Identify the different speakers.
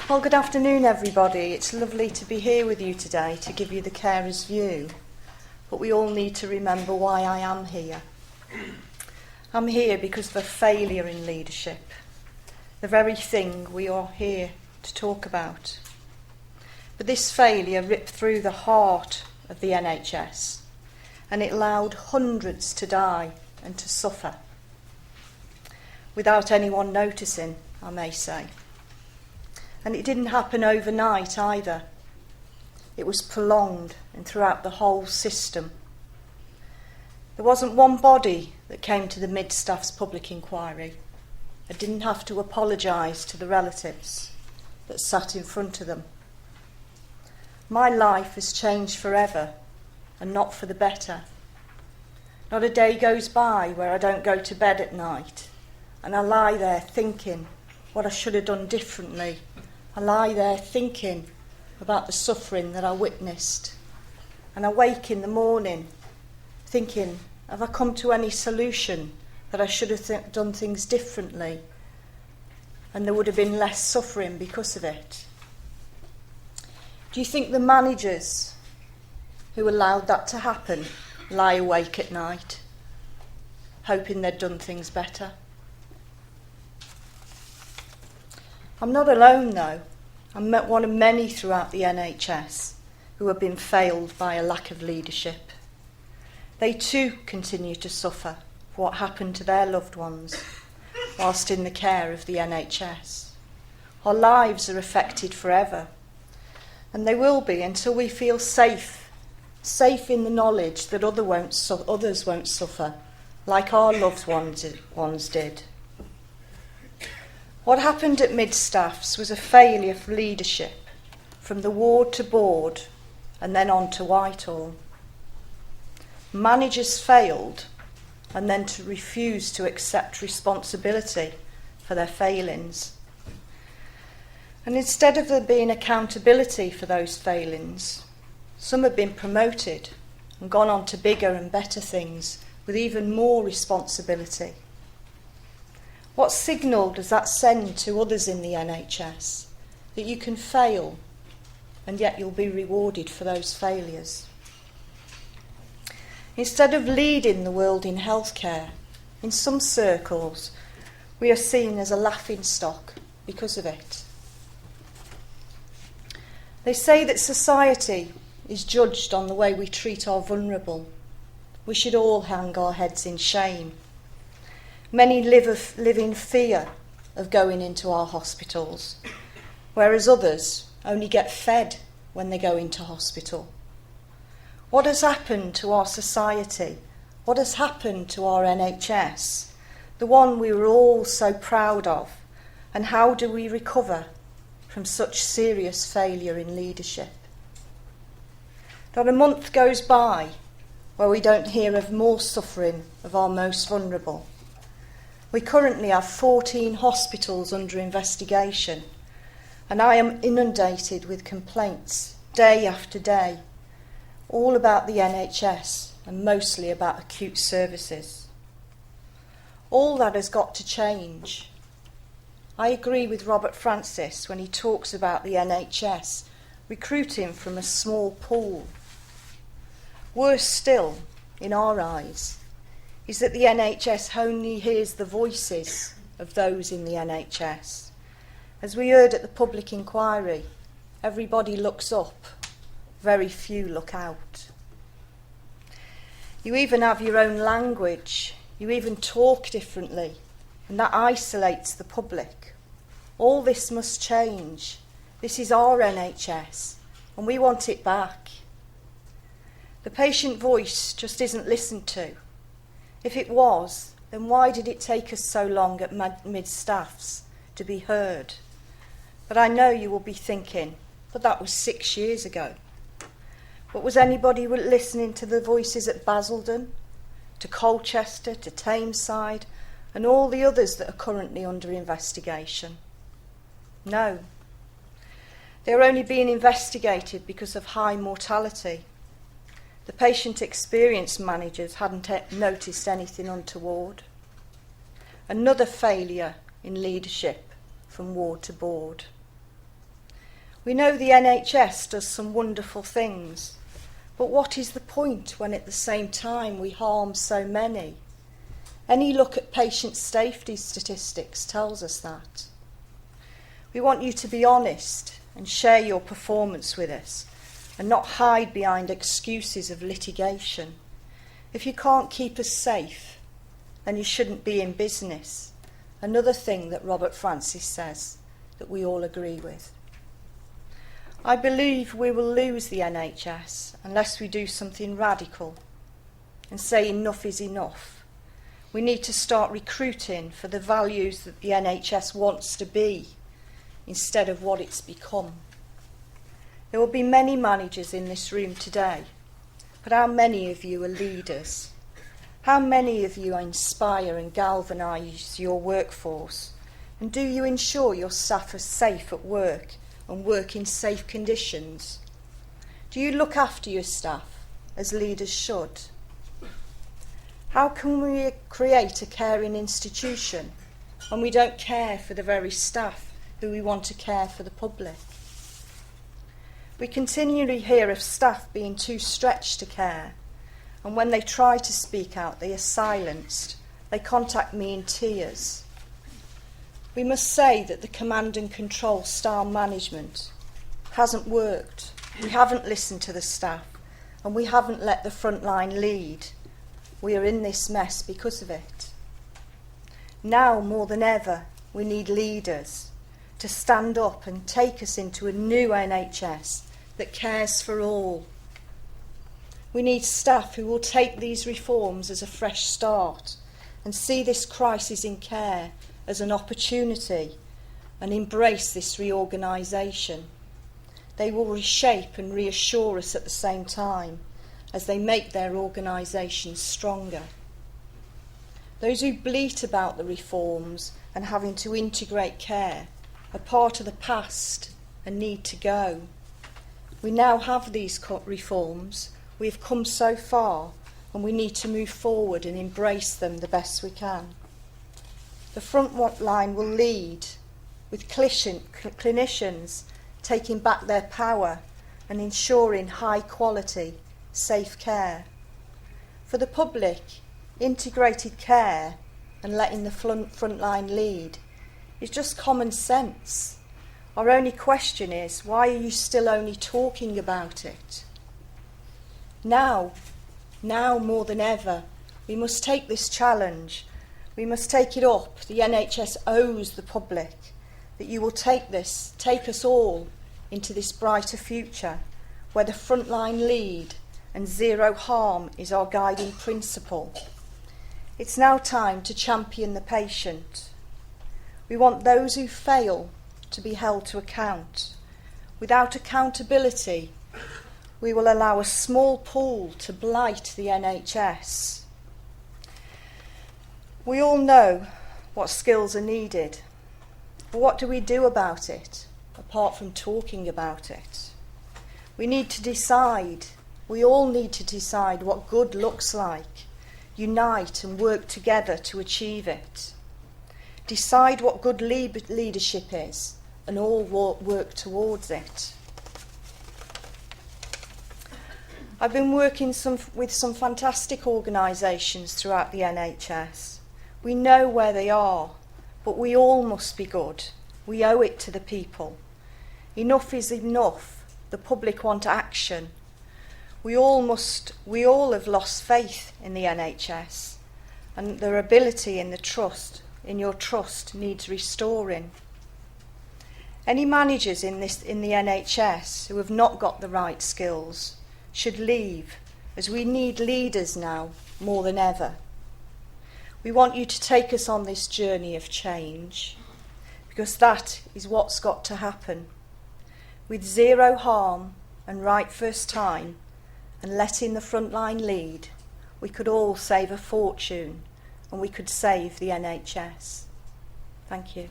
Speaker 1: Well, good afternoon, everybody. It's lovely to be here with you today to give you the carer's view. But we all need to remember why I am here. I'm here because of a failure in leadership, the very thing we are here to talk about. But this failure ripped through the heart of the NHS, and it allowed hundreds to die and to suffer, without anyone noticing, I may say. And it didn't happen overnight either. It was prolonged and throughout the whole system. There wasn't one body that came to the Mid Staff's public inquiry and didn't have to apologise to the relatives that sat in front of them. My life has changed forever, and not for the better. Not a day goes by where I don't go to bed at night and I lie there thinking what I should have done differently. I lie there thinking about the suffering that I witnessed. And I wake in the morning thinking, have I come to any solution that I should have done things differently? And there would have been less suffering because of it. Do you think the managers who allowed that to happen lie awake at night, hoping they'd done things better? I'm not alone, though. I'm one of many throughout the NHS who have been failed by a lack of leadership. They too continue to suffer for what happened to their loved ones whilst in the care of the NHS. Our lives are affected forever, and they will be until we feel safe in the knowledge that others won't suffer like our loved ones did. What happened at Mid Staffs was a failure for leadership, from the ward to board and then on to Whitehall. Managers failed and then to refuse to accept responsibility for their failings. And instead of there being accountability for those failings, some have been promoted and gone on to bigger and better things with even more responsibility. What signal does that send to others in the NHS? That you can fail and yet you'll be rewarded for those failures. Instead of leading the world in healthcare, in some circles we are seen as a laughingstock because of it. They say that society is judged on the way we treat our vulnerable. We should all hang our heads in shame. Many live in fear of going into our hospitals, whereas others only get fed when they go into hospital. What has happened to our society? What has happened to our NHS? The one we were all so proud of. And how do we recover from such serious failure in leadership? Not a month goes by where we don't hear of more suffering of our most vulnerable. We currently have 14 hospitals under investigation, and I am inundated with complaints day after day, all about the NHS and mostly about acute services. All that has got to change. I agree with Robert Francis when he talks about the NHS recruiting from a small pool. Worse still, in our eyes, is that the NHS only hears the voices of those in the NHS. As we heard at the public inquiry, everybody looks up, very few look out. You even have your own language, you even talk differently, and that isolates the public. All this must change. This is our NHS, and we want it back. The patient voice just isn't listened to. If it was, then why did it take us so long at Mid Staffs to be heard? But I know you will be thinking, but that was 6 years ago. But was anybody listening to the voices at Basildon, to Colchester, to Tameside, and all the others that are currently under investigation? No. They are only being investigated because of high mortality. The patient experience managers hadn't noticed anything untoward. Another failure in leadership from ward to board. We know the NHS does some wonderful things, but what is the point when at the same time we harm so many? Any look at patient safety statistics tells us that. We want you to be honest and share your performance with us and not hide behind excuses of litigation. If you can't keep us safe, then you shouldn't be in business. Another thing that Robert Francis says that we all agree with. I believe we will lose the NHS unless we do something radical and say enough is enough. We need to start recruiting for the values that the NHS wants to be instead of what it's become. There will be many managers in this room today, but how many of you are leaders? How many of you inspire and galvanise your workforce? And do you ensure your staff are safe at work and work in safe conditions? Do you look after your staff as leaders should? How can we create a caring institution when we don't care for the very staff who we want to care for the public? We continually hear of staff being too stretched to care, and when they try to speak out, they are silenced. They contact me in tears. We must say that the command and control style management hasn't worked. We haven't listened to the staff, and we haven't let the front line lead. We are in this mess because of it. Now, more than ever, we need leaders to stand up and take us into a new NHS that cares for all. We need staff who will take these reforms as a fresh start and see this crisis in care as an opportunity and embrace this reorganisation. They will reshape and reassure us at the same time as they make their organisations stronger. Those who bleat about the reforms and having to integrate care are part of the past and need to go. We now have these reforms. We have come so far and we need to move forward and embrace them the best we can. The front line will lead with clinicians taking back their power and ensuring high quality, safe care. For the public, integrated care and letting the front line lead is just common sense. Our only question is, why are you still only talking about it? Now more than ever, we must take this challenge. We must take it up. The NHS owes the public that you will take us all into this brighter future where the frontline lead and zero harm is our guiding principle. It's now time to champion the patient. We want those who fail to be held to account. Without accountability, we will allow a small pool to blight the NHS. We all know what skills are needed, but what do we do about it, apart from talking about it? We need to decide. We all need to decide what good looks like, unite and work together to achieve it. Decide what good leadership is and all work towards it. I've been working with some fantastic organisations throughout the NHS. We know where they are, but we all must be good. We owe it to the people. Enough is enough. The public want action. We all have lost faith in the NHS, and their ability in your trust needs restoring. Any managers in the NHS who have not got the right skills should leave, as we need leaders now more than ever. We want you to take us on this journey of change, because that is what's got to happen. With zero harm and right first time, and letting the front line lead, we could all save a fortune and we could save the NHS. Thank you.